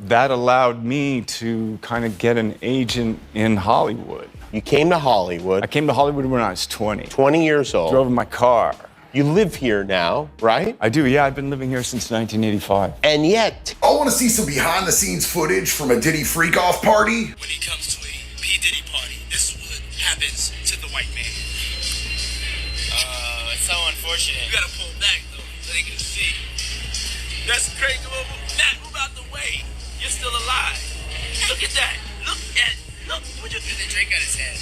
That allowed me to kind of get an agent in Hollywood. You came to Hollywood. I came to Hollywood when I was 20. 20 years old. Drove in my car. You live here now, right? I do, yeah. I've been living here since 1985. And yet... I want to see some behind-the-scenes footage from a Diddy freak-off party. When he comes to a P. Diddy party, this is what happens to the white man. It's so unfortunate. You gotta pull back, though, so they can see. That's crazy. Matt, move out the way. You're still alive. Look at that. Look. Would you get the drink out his head?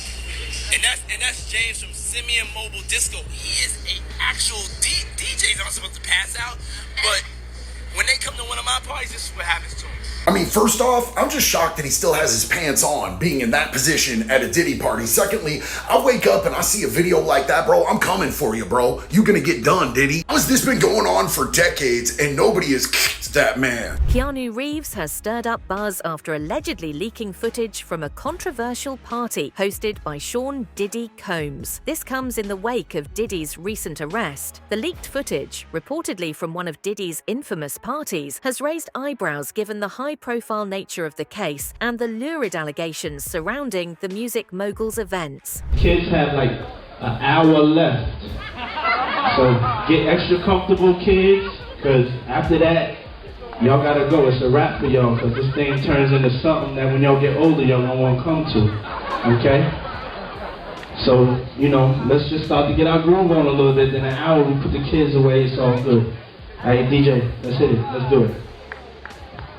And that's James from Simeon Mobile Disco. He is an actual DJ. He's not supposed to pass out, but when they come to one of my parties, this is what happens to him. I mean, first off, I'm just shocked that he still has his pants on, being in that position at a Diddy party. Secondly, I wake up and I see a video like that, bro. I'm coming for you, bro. You gonna get done, Diddy. How has this been going on for decades and nobody has kicked that man? Keanu Reeves has stirred up buzz after allegedly leaking footage from a controversial party hosted by Sean Diddy Combs. This comes in the wake of Diddy's recent arrest. The leaked footage, reportedly from one of Diddy's infamous parties, has raised eyebrows given the high-profile nature of the case and the lurid allegations surrounding the music mogul's events. Kids have like an hour left, so get extra comfortable, kids, because after that, y'all gotta go. It's a wrap for y'all, because this thing turns into something that when y'all get older, y'all don't want to come to, okay? So, let's just start to get our groove on a little bit. In an hour, we put the kids away, it's all good. All right, DJ, let's hit it. Let's do it.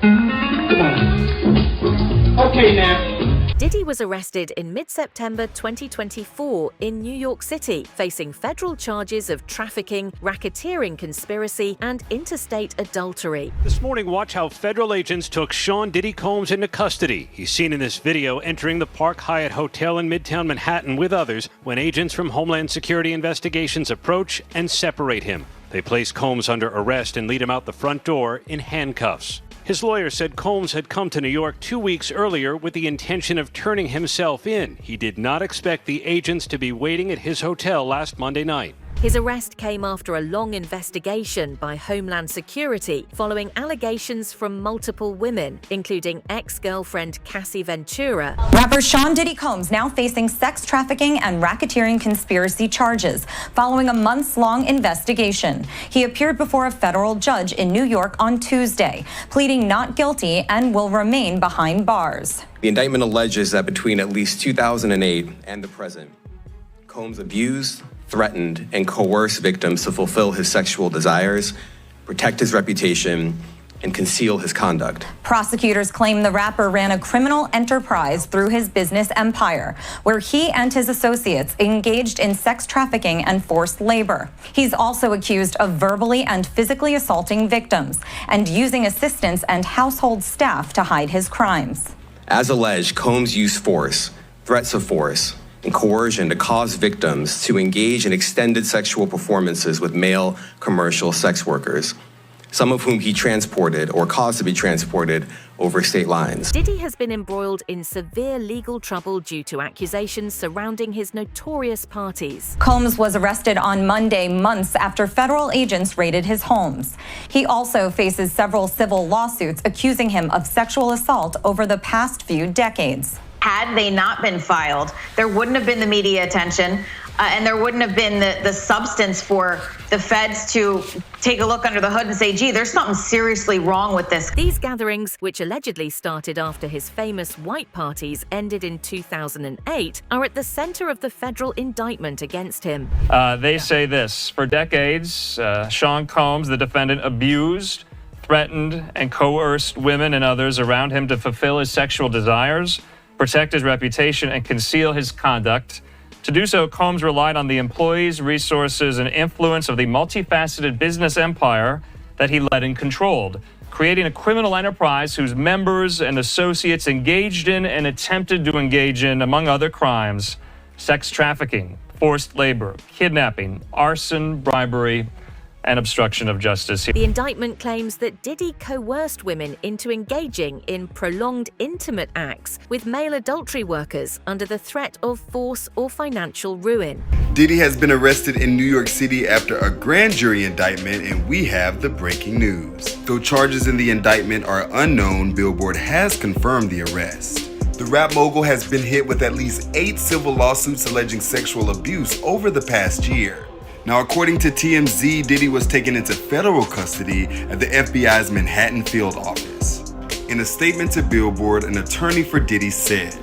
Come on. Okay, now. Diddy was arrested in mid-September 2024 in New York City, facing federal charges of trafficking, racketeering conspiracy, and interstate adultery. This morning, watch how federal agents took Sean Diddy Combs into custody. He's seen in this video entering the Park Hyatt Hotel in Midtown Manhattan with others when agents from Homeland Security investigations approach and separate him. They place Combs under arrest and lead him out the front door in handcuffs. His lawyer said Combs had come to New York 2 weeks earlier with the intention of turning himself in. He did not expect the agents to be waiting at his hotel last Monday night. His arrest came after a long investigation by Homeland Security following allegations from multiple women, including ex-girlfriend Cassie Ventura. Rapper Sean Diddy Combs now facing sex trafficking and racketeering conspiracy charges following a months-long investigation. He appeared before a federal judge in New York on Tuesday, pleading not guilty and will remain behind bars. The indictment alleges that between at least 2008 and the present, Combs abused, threatened, and coerced victims to fulfill his sexual desires, protect his reputation, and conceal his conduct. Prosecutors claim the rapper ran a criminal enterprise through his business empire, where he and his associates engaged in sex trafficking and forced labor. He's also accused of verbally and physically assaulting victims and using assistants and household staff to hide his crimes. As alleged, Combs used force, threats of force, and coercion to cause victims to engage in extended sexual performances with male commercial sex workers, some of whom he transported or caused to be transported over state lines. Diddy has been embroiled in severe legal trouble due to accusations surrounding his notorious parties. Combs was arrested on Monday, months after federal agents raided his homes. He also faces several civil lawsuits accusing him of sexual assault over the past few decades. Had they not been filed, there wouldn't have been the media attention, and there wouldn't have been the substance for the feds to take a look under the hood and say, gee, there's something seriously wrong with this. These gatherings, which allegedly started after his famous white parties ended in 2008, are at the center of the federal indictment against him. They say this: for decades, Sean Combs, the defendant, abused, threatened, and coerced women and others around him to fulfill his sexual desires, protect his reputation, and conceal his conduct. To do so, Combs relied on the employees, resources, and influence of the multifaceted business empire that he led and controlled, creating a criminal enterprise whose members and associates engaged in and attempted to engage in, among other crimes, sex trafficking, forced labor, kidnapping, arson, bribery, and obstruction of justice. The indictment claims that Diddy coerced women into engaging in prolonged intimate acts with male adultery workers under the threat of force or financial ruin. Diddy has been arrested in New York City after a grand jury indictment, and we have the breaking news. Though charges in the indictment are unknown, Billboard has confirmed the arrest. The rap mogul has been hit with at least 8 civil lawsuits alleging sexual abuse over the past year. Now, according to TMZ, Diddy was taken into federal custody at the FBI's Manhattan field office. In a statement to Billboard, an attorney for Diddy said,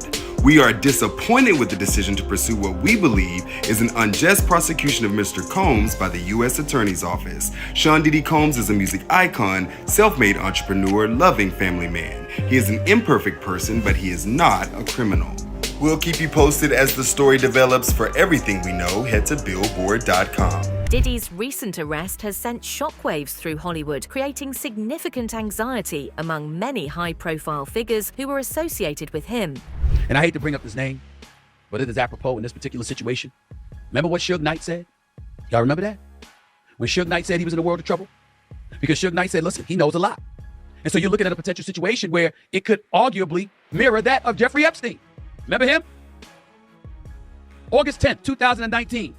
"We are disappointed with the decision to pursue what we believe is an unjust prosecution of Mr. Combs by the U.S. Attorney's Office. Sean Diddy Combs is a music icon, self-made entrepreneur, loving family man. He is an imperfect person, but he is not a criminal." We'll keep you posted as the story develops. For everything we know, head to Billboard.com. Diddy's recent arrest has sent shockwaves through Hollywood, creating significant anxiety among many high-profile figures who were associated with him. And I hate to bring up his name, but it is apropos in this particular situation. Remember what Suge Knight said? Y'all remember that? When Suge Knight said he was in a world of trouble? Because Suge Knight said, listen, he knows a lot. And so you're looking at a potential situation where it could arguably mirror that of Jeffrey Epstein. Remember him? August 10th, 2019.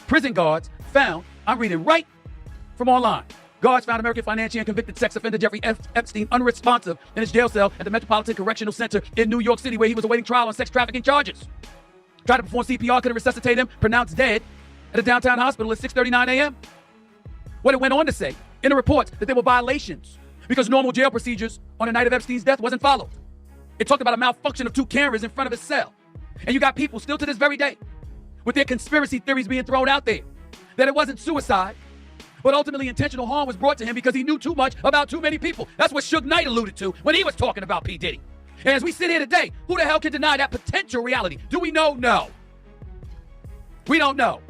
Prison guards found, I'm reading right from online. Guards found American financier and convicted sex offender Jeffrey Epstein unresponsive in his jail cell at the Metropolitan Correctional Center in New York City, where he was awaiting trial on sex trafficking charges. Tried to perform CPR, couldn't resuscitate him, pronounced dead at a downtown hospital at 6:39 a.m. What it went on to say in the reports that there were violations because normal jail procedures on the night of Epstein's death wasn't followed. It talked about a malfunction of 2 cameras in front of his cell. And you got people still to this very day with their conspiracy theories being thrown out there that it wasn't suicide, but ultimately intentional harm was brought to him because he knew too much about too many people. That's what Suge Knight alluded to when he was talking about P. Diddy. And as we sit here today, who the hell can deny that potential reality? Do we know? No. We don't know.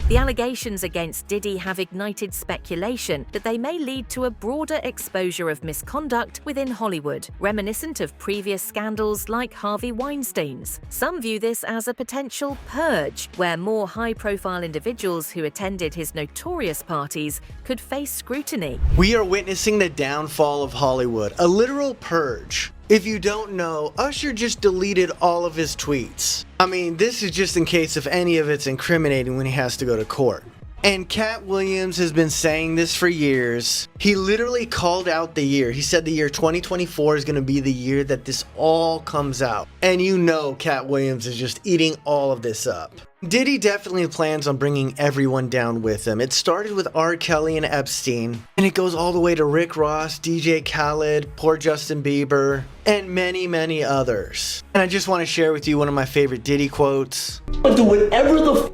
The allegations against Diddy have ignited speculation that they may lead to a broader exposure of misconduct within Hollywood, reminiscent of previous scandals like Harvey Weinstein's. Some view this as a potential purge, where more high-profile individuals who attended his notorious parties could face scrutiny. We are witnessing the downfall of Hollywood, a literal purge. If you don't know, Usher just deleted all of his tweets. I mean, this is just in case if any of it's incriminating when he has to go to court. And Cat Williams has been saying this for years. He literally called out the year. He said the year 2024 is going to be the year that this all comes out. And you know Cat Williams is just eating all of this up. Diddy definitely plans on bringing everyone down with him. It started with R. Kelly and Epstein, and it goes all the way to Rick Ross, DJ Khaled, poor Justin Bieber, and many, many others. And I just want to share with you one of my favorite Diddy quotes. I do whatever the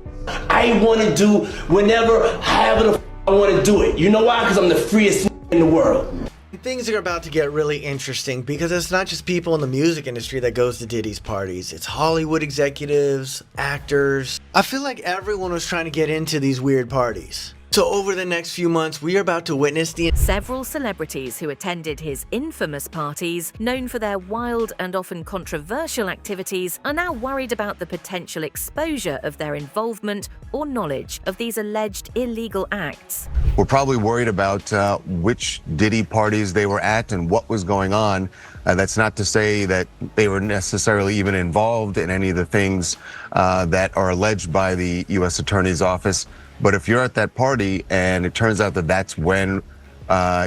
I want to do, whenever, however the I want to do it. You know why? Because I'm the freest in the world. Things are about to get really interesting because it's not just people in the music industry that goes to Diddy's parties. It's Hollywood executives, actors. I feel like everyone was trying to get into these weird parties. So over the next few months, we are about to witness several celebrities who attended his infamous parties, known for their wild and often controversial activities, are now worried about the potential exposure of their involvement or knowledge of these alleged illegal acts. We're probably worried about which Diddy parties they were at and what was going on. That's not to say that they were necessarily even involved in any of the things that are alleged by the U.S. Attorney's Office. But if you're at that party and it turns out that that's when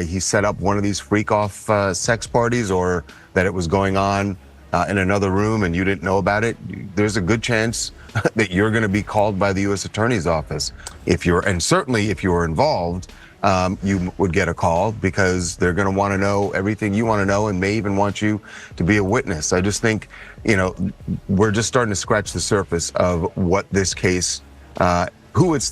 he set up one of these freak-off sex parties, or that it was going on in another room and you didn't know about it, there's a good chance that you're going to be called by the U.S. Attorney's Office. And certainly if you were involved, you would get a call because they're going to want to know everything you want to know and may even want you to be a witness. I just think, we're just starting to scratch the surface of what this case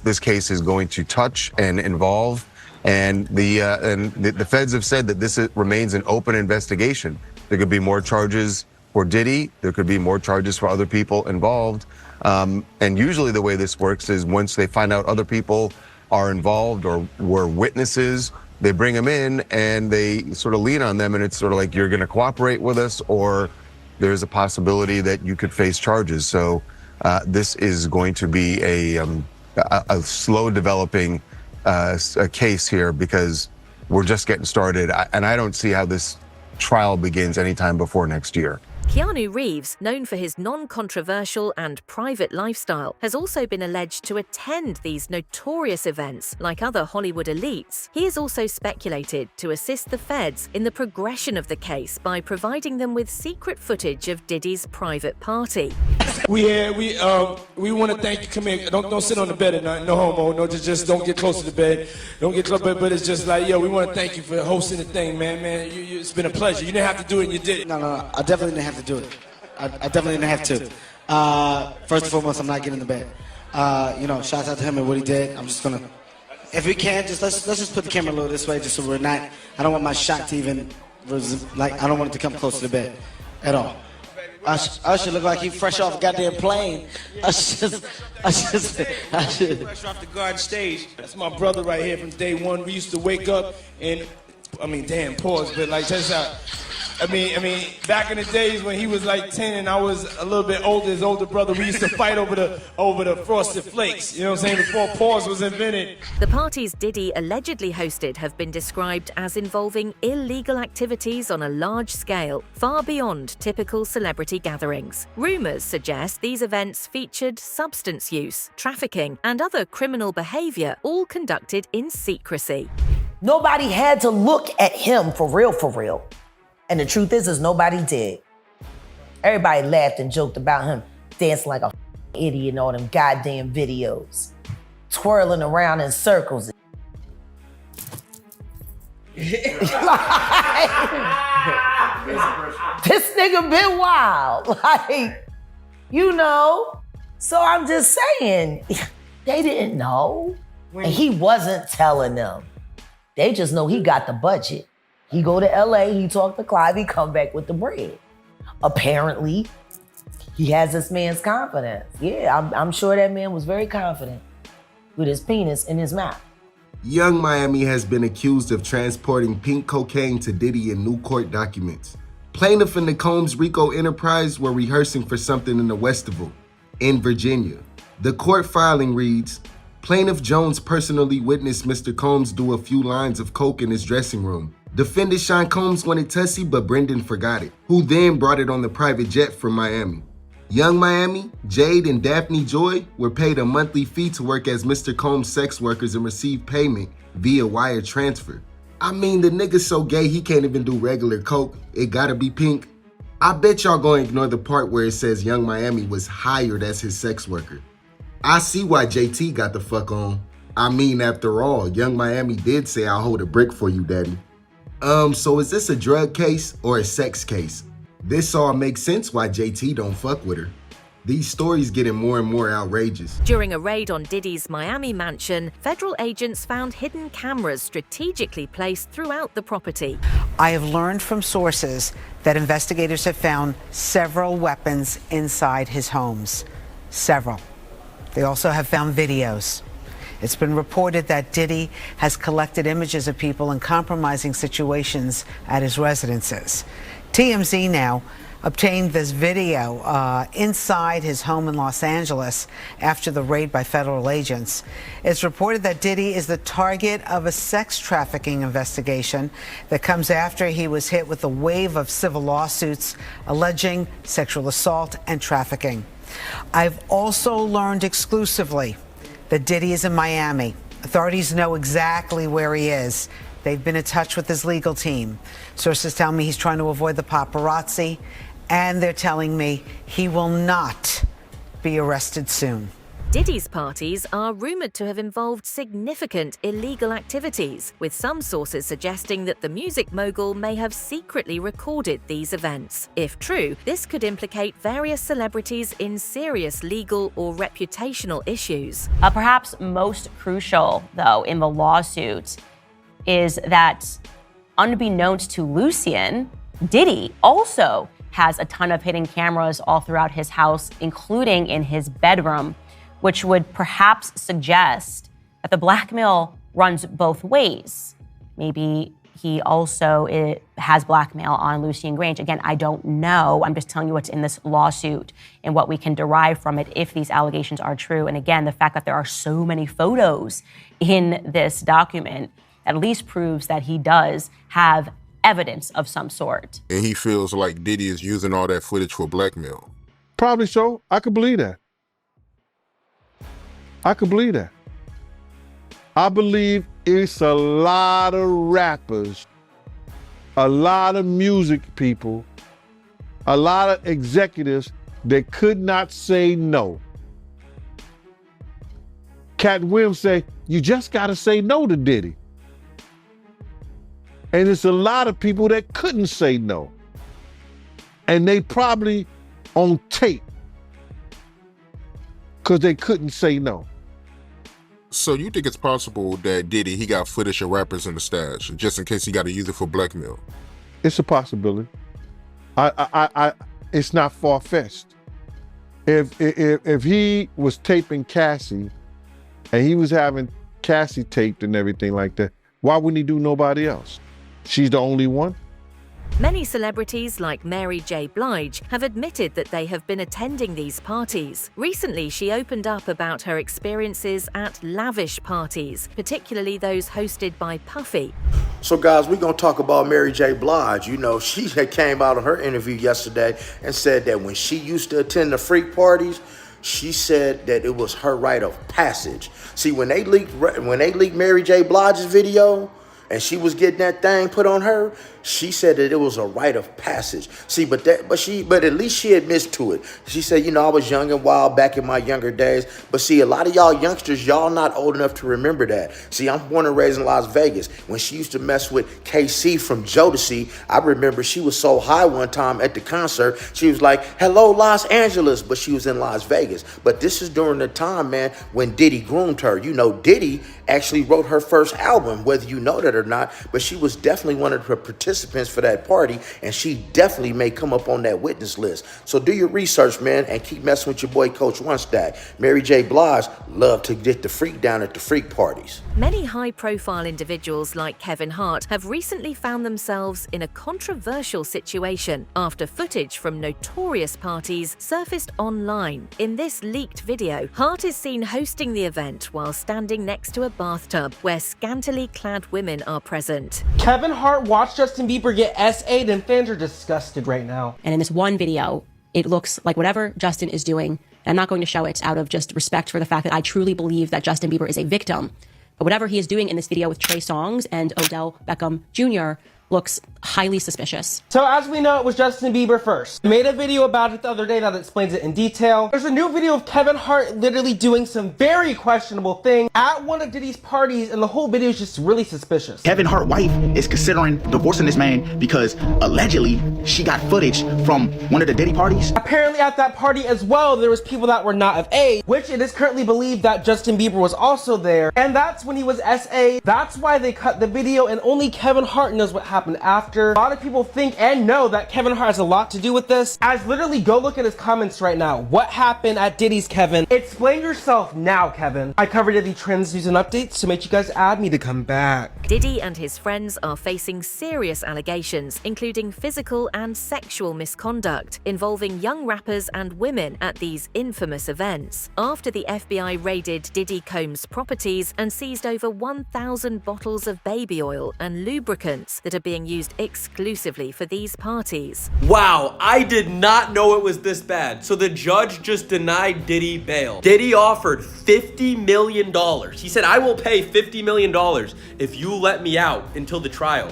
this case is going to touch and involve, and the feds have said that this remains an open investigation. There could be more charges for Diddy. There could be more charges for other people involved. And usually the way this works is once they find out other people are involved or were witnesses, they bring them in and they sort of lean on them, and it's sort of like, you're going to cooperate with us, or there's a possibility that you could face charges. So this is going to be a slow developing case here because we're just getting started, and I don't see how this trial begins anytime before next year. Keanu Reeves, known for his non-controversial and private lifestyle, has also been alleged to attend these notorious events like other Hollywood elites. He is also speculated to assist the feds in the progression of the case by providing them with secret footage of Diddy's private party. We want to thank you. Come here. Don't sit on the bed at night. No homo. No, just don't get close to the bed. Don't get close. But it's just like, yo, we want to thank you for hosting the thing, man. It's been a pleasure. You didn't have to do it, and you did it. No. I definitely didn't have to do it. I definitely didn't have to. First and foremost, I'm not getting in the bed. Shouts out to him and what he did. I'm just gonna, if we can, let's just put the camera a little this way, just so we're not. I don't want my shot to even, I don't want it to come close to the bed, at all. Usher look like he fresh off a goddamn plane. Fresh off the garden stage. That's my brother right here from day one. We used to wake up and, pause, but like, check this out. Back in the days when he was like 10 and I was a little bit older, his older brother, we used to fight over the Frosted Flakes. You know what I'm saying? Before pause was invented. The parties Diddy allegedly hosted have been described as involving illegal activities on a large scale, far beyond typical celebrity gatherings. Rumors suggest these events featured substance use, trafficking, and other criminal behavior, all conducted in secrecy. Nobody had to look at him for real. And the truth is nobody did. Everybody laughed and joked about him dancing like a idiot in all them goddamn videos, twirling around in circles. This nigga been wild, So I'm just saying, they didn't know. And he wasn't telling them. They just know he got the budget. He go to LA, he talk to Clive, he come back with the bread. Apparently, he has this man's confidence. Yeah, I'm sure that man was very confident with his penis in his mouth. Young Miami has been accused of transporting pink cocaine to Diddy in new court documents. Plaintiff and the Combs RICO enterprise were rehearsing for something in the Westival in Virginia. The court filing reads, Plaintiff Jones personally witnessed Mr. Combs do a few lines of coke in his dressing room. Defendant Sean Combs wanted Tussie, but Brendan forgot it, who then brought it on the private jet from Miami. Young Miami, Jade, and Daphne Joy were paid a monthly fee to work as Mr. Combs' sex workers and receive payment via wire transfer. The nigga's so gay he can't even do regular coke. It gotta be pink. I bet y'all gonna ignore the part where it says Young Miami was hired as his sex worker. I see why JT got the fuck on. After all, Young Miami did say, I'll hold a brick for you, daddy. So is this a drug case or a sex case? This all makes sense why JT don't fuck with her. These stories getting more and more outrageous. During a raid on Diddy's Miami mansion, federal agents found hidden cameras strategically placed throughout the property. I have learned from sources that investigators have found several weapons inside his homes. Several. They also have found videos. It's been reported that Diddy has collected images of people in compromising situations at his residences. TMZ now obtained this video inside his home in Los Angeles after the raid by federal agents. It's reported that Diddy is the target of a sex trafficking investigation that comes after he was hit with a wave of civil lawsuits alleging sexual assault and trafficking. I've also learned exclusively that Diddy is in Miami. Authorities know exactly where he is. They've been in touch with his legal team. Sources tell me he's trying to avoid the paparazzi, and they're telling me he will not be arrested soon. Diddy's parties are rumored to have involved significant illegal activities, with some sources suggesting that the music mogul may have secretly recorded these events. If true, this could implicate various celebrities in serious legal or reputational issues. Perhaps most crucial, though, in the lawsuit is that, unbeknownst to Lucien, Diddy also has a ton of hidden cameras all throughout his house, including in his bedroom, which would perhaps suggest that the blackmail runs both ways. Maybe he also has blackmail on Lucien Grange. Again, I don't know. I'm just telling you what's in this lawsuit and what we can derive from it if these allegations are true. And again, the fact that there are so many photos in this document at least proves that he does have evidence of some sort. And he feels like Diddy is using all that footage for blackmail. Probably so. I could believe that. I could believe that. I believe it's a lot of rappers, a lot of music people, a lot of executives that could not say no. Cat Williams say, you just gotta say no to Diddy. And it's a lot of people that couldn't say no. And they probably on tape because they couldn't say no. So you think it's possible that Diddy, he got footage of rappers in the stash, just in case he got to use it for blackmail? It's a possibility. It's not far-fetched. If he was taping Cassie and he was having Cassie taped and everything like that, why wouldn't he do nobody else? She's the only one. Many celebrities like Mary J. Blige have admitted that they have been attending these parties. Recently, she opened up about her experiences at lavish parties, particularly those hosted by Puffy. So guys, we're gonna talk about Mary J. Blige. You know, she had came out in her interview yesterday and said that when she used to attend the freak parties, she said that it was her rite of passage. See, when they leaked Mary J. Blige's video, and she was getting that thing put on her, she said that it was a rite of passage. See, but at least she admits to it. She said, you know, I was young and wild back in my younger days. But see, a lot of y'all youngsters, y'all not old enough to remember that. See, I'm born and raised in Las Vegas. When she used to mess with KC from Jodeci, I remember she was so high one time at the concert, she was like, hello, Los Angeles, but she was in Las Vegas. But this is during the time, man, when Diddy groomed her. You know, Diddy actually wrote her first album, whether you know that or not, but she was definitely one of the participants for that party, and she definitely may come up on that witness list. So do your research, man, and keep messing with your boy Coach One Stack. Mary J. Blige loved to get the freak down at the freak parties. Many high-profile individuals like Kevin Hart have recently found themselves in a controversial situation after footage from notorious parties surfaced online. In this leaked video, Hart is seen hosting the event while standing next to a bathtub where scantily clad women are present. Kevin Hart watched Justin Bieber get SA'd and fans are disgusted right now. And in this one video, it looks like whatever Justin is doing, and I'm not going to show it out of just respect for the fact that I truly believe that Justin Bieber is a victim. But whatever he is doing in this video with Trey Songz and Odell Beckham Jr. looks highly suspicious. So as we know, it was Justin Bieber first. I made a video about it the other day that explains it in detail. There's a new video of Kevin Hart literally doing some very questionable things at one of Diddy's parties, and the whole video is just really suspicious. Kevin Hart's wife is considering divorcing this man because allegedly she got footage from one of the Diddy parties. Apparently at that party as well, there was people that were not of age, which it is currently believed that Justin Bieber was also there. And that's when he was SA. That's why they cut the video, and only Kevin Hart knows what happened after. A lot of people think and know that Kevin Hart has a lot to do with this. As literally go look at his comments right now. What happened at Diddy's, Kevin? Explain yourself now, Kevin. I covered Diddy trends, news, and updates, so make you guys add me to come back. Diddy and his friends are facing serious allegations, including physical and sexual misconduct, involving young rappers and women at these infamous events. After the FBI raided Diddy Combs' properties and seized over 1,000 bottles of baby oil and lubricants that are being used exclusively for these parties. Wow, I did not know it was this bad. So the judge just denied Diddy bail. Diddy offered $50 million. He said, I will pay $50 million if you let me out until the trial.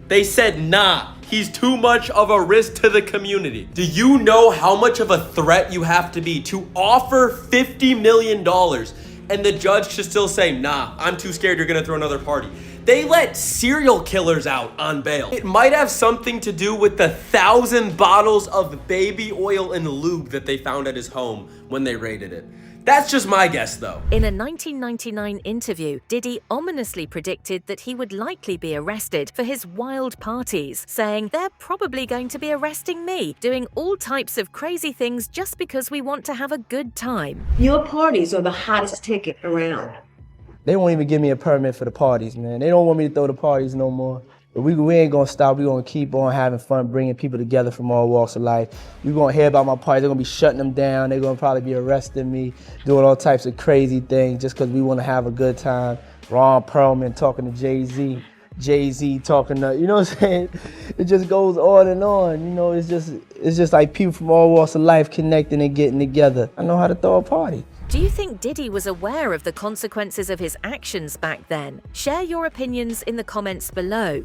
They said, nah, he's too much of a risk to the community. Do you know how much of a threat you have to be to offer $50 million and the judge should still say, nah, I'm too scared you're gonna throw another party? They let serial killers out on bail. It might have something to do with the 1,000 bottles of baby oil and lube that they found at his home when they raided it. That's just my guess, though. In a 1999 interview, Diddy ominously predicted that he would likely be arrested for his wild parties, saying, they're probably going to be arresting me, doing all types of crazy things just because we want to have a good time. Your parties are the hottest ticket around. They won't even give me a permit for the parties, man. They don't want me to throw the parties no more. But we ain't gonna stop. We're gonna keep on having fun, bringing people together from all walks of life. You're gonna hear about my party. They're gonna be shutting them down. They're gonna probably be arresting me, doing all types of crazy things just because we wanna have a good time. Ron Perlman talking to Jay-Z. Jay-Z talking to, you know what I'm saying? It just goes on and on. You know, it's just like people from all walks of life connecting and getting together. I know how to throw a party. Do you think Diddy was aware of the consequences of his actions back then? Share your opinions in the comments below.